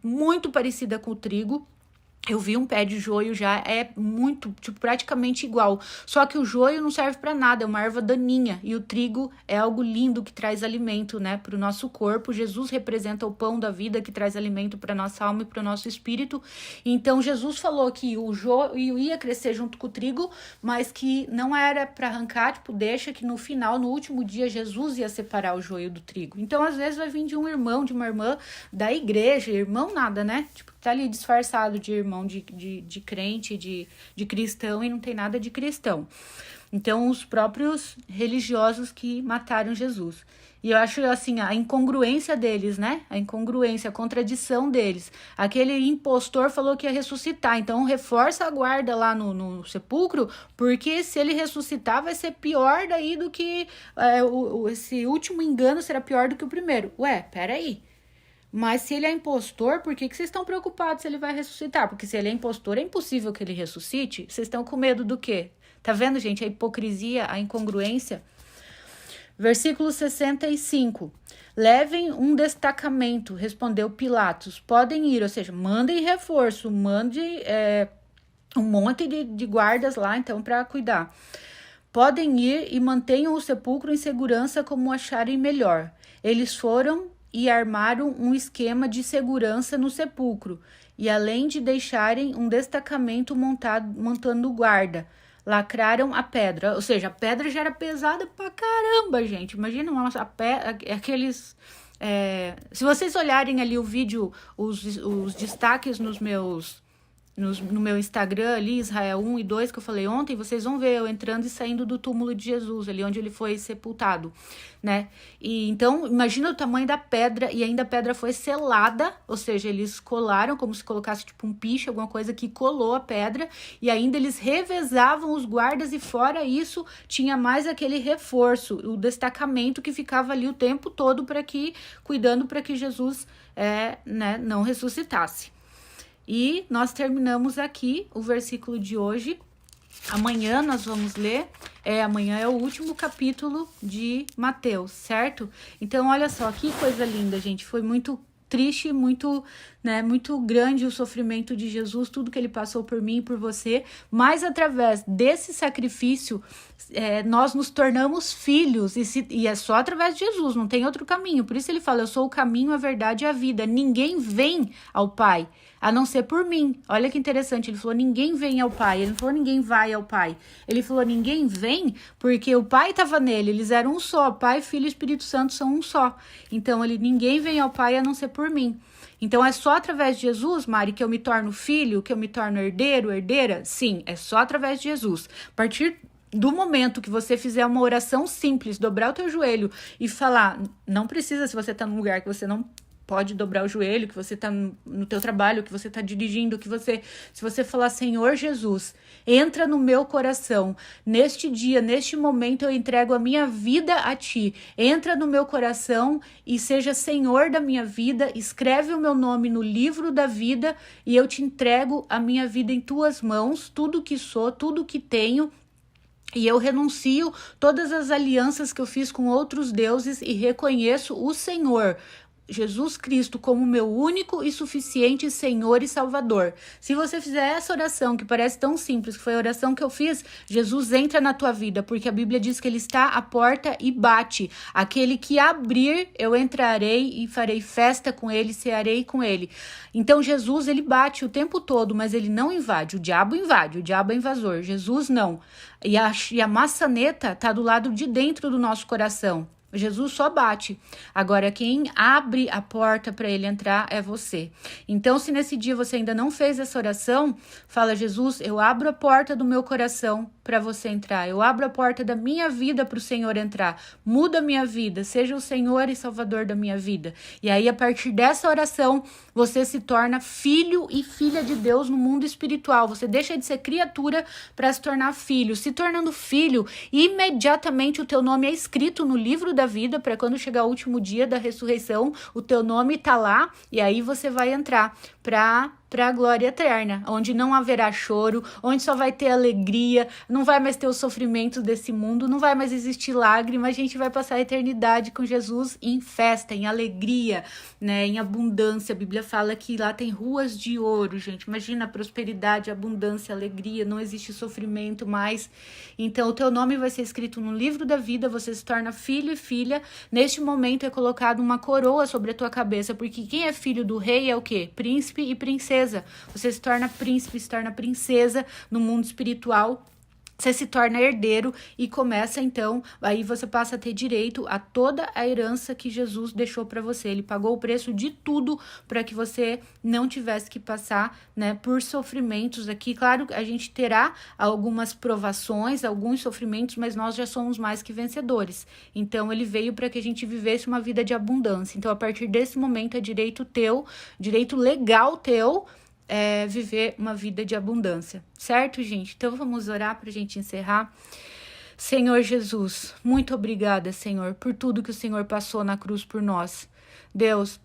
muito parecida com o trigo. Eu vi um pé de joio já, é muito, praticamente igual. Só que o joio não serve para nada, é uma erva daninha. E o trigo é algo lindo que traz alimento, né, para o nosso corpo. Jesus representa o pão da vida que traz alimento para nossa alma e para o nosso espírito. Então, Jesus falou que o joio ia crescer junto com o trigo, mas que não era para arrancar, deixa que no final, no último dia, Jesus ia separar o joio do trigo. Então, às vezes vai vir de um irmão, de uma irmã da igreja, irmão nada, né? Tá ali disfarçado de irmão de crente, de cristão, e não tem nada de cristão. Então, os próprios religiosos que mataram Jesus. E eu acho, assim, a incongruência deles, né? A incongruência, a contradição deles. Aquele impostor falou que ia ressuscitar, então reforça a guarda lá no sepulcro, porque se ele ressuscitar vai ser pior daí do que... esse último engano será pior do que o primeiro. Ué, peraí. Mas se ele é impostor, por que vocês estão preocupados se ele vai ressuscitar? Porque se ele é impostor, é impossível que ele ressuscite. Vocês estão com medo do quê? Tá vendo, gente? A hipocrisia, a incongruência. Versículo 65. Levem um destacamento, respondeu Pilatos. Podem ir, ou seja, mandem reforço, mande um monte de guardas lá, então, para cuidar. Podem ir e mantenham o sepulcro em segurança como acharem melhor. Eles foram e armaram um esquema de segurança no sepulcro, e além de deixarem um destacamento montando guarda, lacraram a pedra, ou seja, a pedra já era pesada pra caramba, gente. Imagina aqueles... se vocês olharem ali o vídeo, os destaques no meu Instagram ali, Israel 1 e 2, que eu falei ontem, vocês vão ver eu entrando e saindo do túmulo de Jesus, ali onde ele foi sepultado, né? E então, imagina o tamanho da pedra, e ainda a pedra foi selada, ou seja, eles colaram, como se colocasse tipo um piche, alguma coisa que colou a pedra, e ainda eles revezavam os guardas, e fora isso, tinha mais aquele reforço, o destacamento que ficava ali o tempo todo cuidando para que Jesus não ressuscitasse. E nós terminamos aqui o versículo de hoje. Amanhã nós vamos ler, amanhã é o último capítulo de Mateus, certo? Então, olha só, que coisa linda, gente. Foi muito triste, muito grande o sofrimento de Jesus, tudo que ele passou por mim e por você, mas através desse sacrifício, nós nos tornamos filhos, e é só através de Jesus, não tem outro caminho. Por isso ele fala, eu sou o caminho, a verdade e a vida. Ninguém vem ao Pai, a não ser por mim. Olha que interessante, ele falou, ninguém vem ao Pai, ele não falou, ninguém vai ao Pai. Ele falou, ninguém vem, porque o Pai estava nele, eles eram um só, Pai, Filho e Espírito Santo são um só. Então, ninguém vem ao Pai, a não ser por mim. Então, é só através de Jesus, Mari, que eu me torno filho, que eu me torno herdeiro, herdeira? Sim, é só através de Jesus. A partir do momento que você fizer uma oração simples, dobrar o teu joelho e falar, não precisa, se você está num lugar que você não pode dobrar o joelho, que você está no teu trabalho, que você está dirigindo, se você falar, Senhor Jesus, entra no meu coração, neste dia, neste momento eu entrego a minha vida a Ti, entra no meu coração e seja Senhor da minha vida, escreve o meu nome no livro da vida e eu te entrego a minha vida em Tuas mãos, tudo que sou, tudo que tenho, e eu renuncio todas as alianças que eu fiz com outros deuses e reconheço o Senhor, Jesus Cristo, como meu único e suficiente Senhor e Salvador. Se você fizer essa oração, que parece tão simples, que foi a oração que eu fiz, Jesus entra na tua vida, porque a Bíblia diz que Ele está à porta e bate. Aquele que abrir, eu entrarei e farei festa com Ele, cearei com Ele. Então Jesus, Ele bate o tempo todo, mas Ele não invade. O diabo invade, o diabo é invasor. Jesus não. E a maçaneta está do lado de dentro do nosso coração. Jesus só bate. Agora, quem abre a porta para ele entrar é você. Então, se nesse dia você ainda não fez essa oração, fala, Jesus, eu abro a porta do meu coração para você entrar. Eu abro a porta da minha vida para o Senhor entrar. Muda a minha vida. Seja o Senhor e Salvador da minha vida. E aí, a partir dessa oração, você se torna filho e filha de Deus no mundo espiritual. Você deixa de ser criatura para se tornar filho. Se tornando filho, imediatamente o teu nome é escrito no livro da vida, para quando chegar o último dia da ressurreição, o teu nome tá lá, e aí você vai entrar para a glória eterna, onde não haverá choro, onde só vai ter alegria, não vai mais ter os sofrimentos desse mundo, não vai mais existir lágrima, a gente vai passar a eternidade com Jesus em festa, em alegria, né, em abundância. A Bíblia fala que lá tem ruas de ouro, gente. Imagina a prosperidade, a abundância, a alegria, não existe sofrimento mais. Então, o teu nome vai ser escrito no livro da vida, você se torna filho e filha. Neste momento é colocado uma coroa sobre a tua cabeça, porque quem é filho do rei é o quê? Príncipe e princesa. Você se torna príncipe, se torna princesa no mundo espiritual, você se torna herdeiro e começa então, aí você passa a ter direito a toda a herança que Jesus deixou para você. Ele pagou o preço de tudo para que você não tivesse que passar, né, por sofrimentos aqui. Claro, a gente terá algumas provações, alguns sofrimentos, mas nós já somos mais que vencedores. Então ele veio para que a gente vivesse uma vida de abundância. Então a partir desse momento é direito teu, direito legal teu, viver uma vida de abundância, certo, gente? Então vamos orar para a gente encerrar. Senhor Jesus, muito obrigada, Senhor, por tudo que o Senhor passou na cruz por nós. Deus,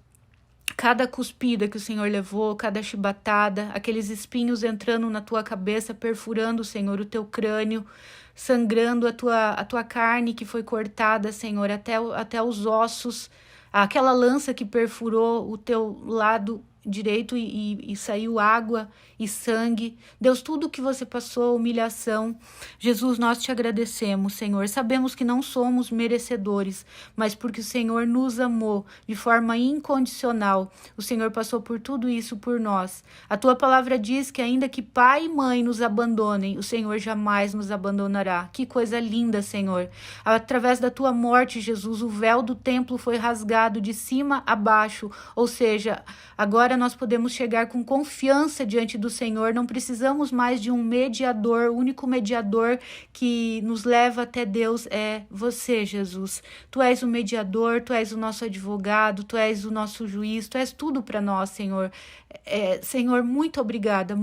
cada cuspida que o Senhor levou, cada chibatada, aqueles espinhos entrando na tua cabeça, perfurando, Senhor, o teu crânio, sangrando a tua carne que foi cortada, Senhor, até os ossos, aquela lança que perfurou o teu lado direito e saiu água e sangue. Deus, tudo que você passou, humilhação. Jesus, nós te agradecemos, Senhor. Sabemos que não somos merecedores, mas porque o Senhor nos amou de forma incondicional. O Senhor passou por tudo isso por nós. A tua palavra diz que ainda que pai e mãe nos abandonem, o Senhor jamais nos abandonará. Que coisa linda, Senhor. Através da tua morte, Jesus, o véu do templo foi rasgado de cima a baixo, ou seja, agora nós podemos chegar com confiança diante do Senhor, não precisamos mais de um mediador, o único mediador que nos leva até Deus é você, Jesus. Tu és o mediador, tu és o nosso advogado, tu és o nosso juiz, tu és tudo para nós, Senhor. Senhor, muito obrigada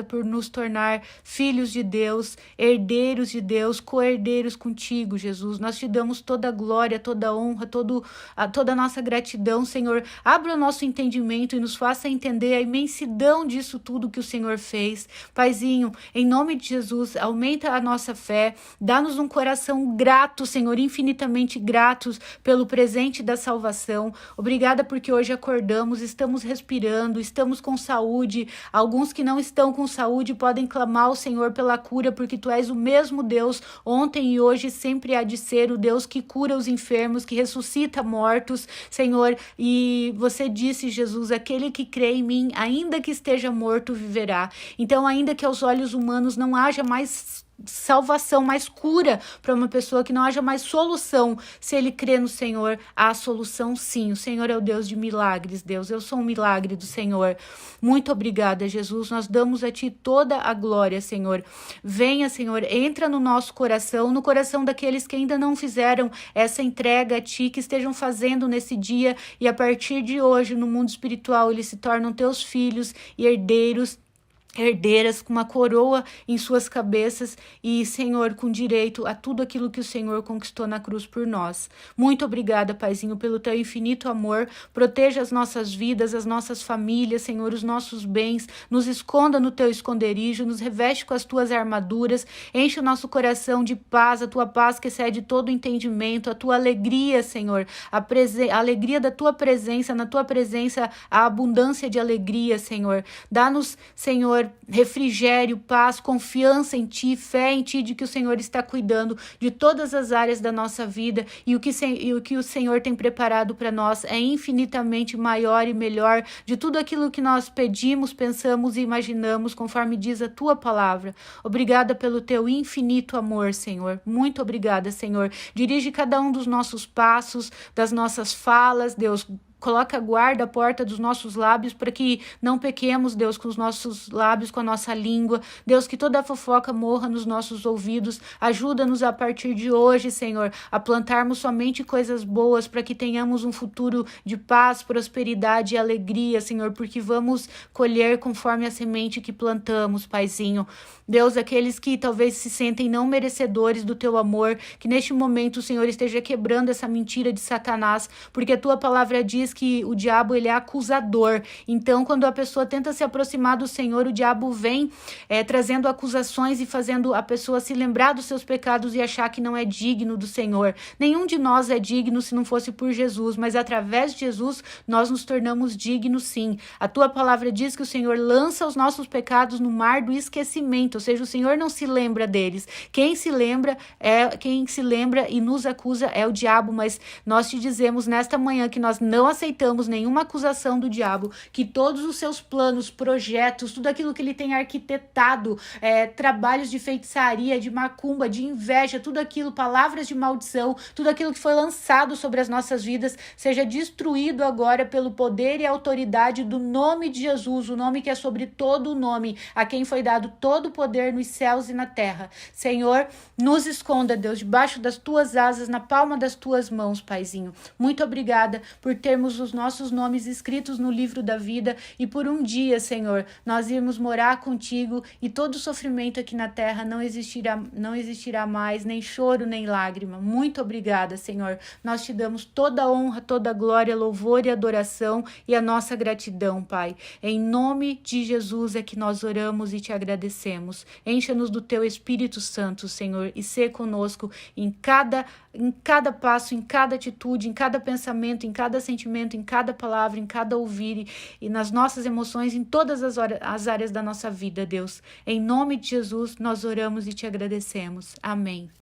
por nos tornar filhos de Deus, herdeiros de Deus, co-herdeiros contigo, Jesus. Nós te damos toda a glória, toda a honra, toda a nossa gratidão, Senhor. Abra o nosso entendimento e nos faça entender a imensidão disso tudo que o Senhor fez. Paizinho, em nome de Jesus, aumenta a nossa fé, dá-nos um coração grato, Senhor, infinitamente gratos pelo presente da salvação. Obrigada porque hoje acordamos, estamos respirando, estamos com saúde. Alguns que não estão com saúde podem clamar ao Senhor pela cura, porque tu és o mesmo Deus, ontem e hoje sempre há de ser, o Deus que cura os enfermos, que ressuscita mortos, Senhor. E você disse, Jesus, aquele que crê em mim, ainda que esteja morto, viverá. Então, ainda que aos olhos humanos não haja mais salvação, mais cura para uma pessoa, que não haja mais solução, se ele crê no Senhor, há solução sim. O Senhor é o Deus de milagres, Deus. Eu sou um milagre do Senhor. Muito obrigada, Jesus. Nós damos a ti toda a glória, Senhor. Venha, Senhor, entra no nosso coração, no coração daqueles que ainda não fizeram essa entrega a ti, que estejam fazendo nesse dia, e a partir de hoje, no mundo espiritual, eles se tornam teus filhos e herdeiras com uma coroa em suas cabeças e, Senhor, com direito a tudo aquilo que o Senhor conquistou na cruz por nós. Muito obrigada, Paizinho, pelo teu infinito amor. Proteja as nossas vidas, as nossas famílias, Senhor, os nossos bens. Nos esconda no teu esconderijo, nos reveste com as tuas armaduras. Enche o nosso coração de paz, a tua paz que excede todo entendimento, a tua alegria, Senhor, a alegria da tua presença, na tua presença, a abundância de alegria, Senhor. Dá-nos, Senhor, refrigério, paz, confiança em ti, fé em ti, de que o Senhor está cuidando de todas as áreas da nossa vida, e o que o Senhor tem preparado para nós é infinitamente maior e melhor de tudo aquilo que nós pedimos, pensamos e imaginamos, conforme diz a tua palavra. Obrigada pelo teu infinito amor, Senhor. Muito obrigada, Senhor. Dirige cada um dos nossos passos, das nossas falas, Deus. Coloca guarda a porta dos nossos lábios para que não pequemos, Deus, com os nossos lábios, com a nossa língua. Deus, que toda a fofoca morra nos nossos ouvidos. Ajuda-nos a partir de hoje, Senhor, a plantarmos somente coisas boas para que tenhamos um futuro de paz, prosperidade e alegria, Senhor, porque vamos colher conforme a semente que plantamos, Paizinho. Deus, aqueles que talvez se sentem não merecedores do teu amor, que neste momento o Senhor esteja quebrando essa mentira de Satanás, porque a tua palavra diz que o diabo, ele é acusador. Então, quando a pessoa tenta se aproximar do Senhor, o diabo vem trazendo acusações e fazendo a pessoa se lembrar dos seus pecados e achar que não é digno do Senhor. Nenhum de nós é digno se não fosse por Jesus, mas através de Jesus nós nos tornamos dignos, sim. A tua palavra diz que o Senhor lança os nossos pecados no mar do esquecimento, ou seja, o Senhor não se lembra deles. Quem se lembra e nos acusa é o diabo, mas nós te dizemos nesta manhã que nós não aceitamos aceitamos nenhuma acusação do diabo, que todos os seus planos, projetos, tudo aquilo que ele tem arquitetado, trabalhos de feitiçaria, de macumba, de inveja, tudo aquilo, palavras de maldição, tudo aquilo que foi lançado sobre as nossas vidas, seja destruído agora pelo poder e autoridade do nome de Jesus, o nome que é sobre todo o nome, a quem foi dado todo o poder nos céus e na terra. Senhor, nos esconda, Deus, debaixo das tuas asas, na palma das tuas mãos, Paizinho. Muito obrigada por termos os nossos nomes escritos no livro da vida e por um dia, Senhor, nós irmos morar contigo e todo sofrimento aqui na terra não existirá mais, nem choro, nem lágrima. Muito obrigada, Senhor. Nós te damos toda a honra, toda a glória, louvor e adoração e a nossa gratidão, Pai. Em nome de Jesus é que nós oramos e te agradecemos. Encha-nos do teu Espírito Santo, Senhor, e sê conosco em cada passo, em cada atitude, em cada pensamento, em cada sentimento, em cada palavra, em cada ouvir e nas nossas emoções, em todas as áreas da nossa vida, Deus. Em nome de Jesus, nós oramos e te agradecemos. Amém.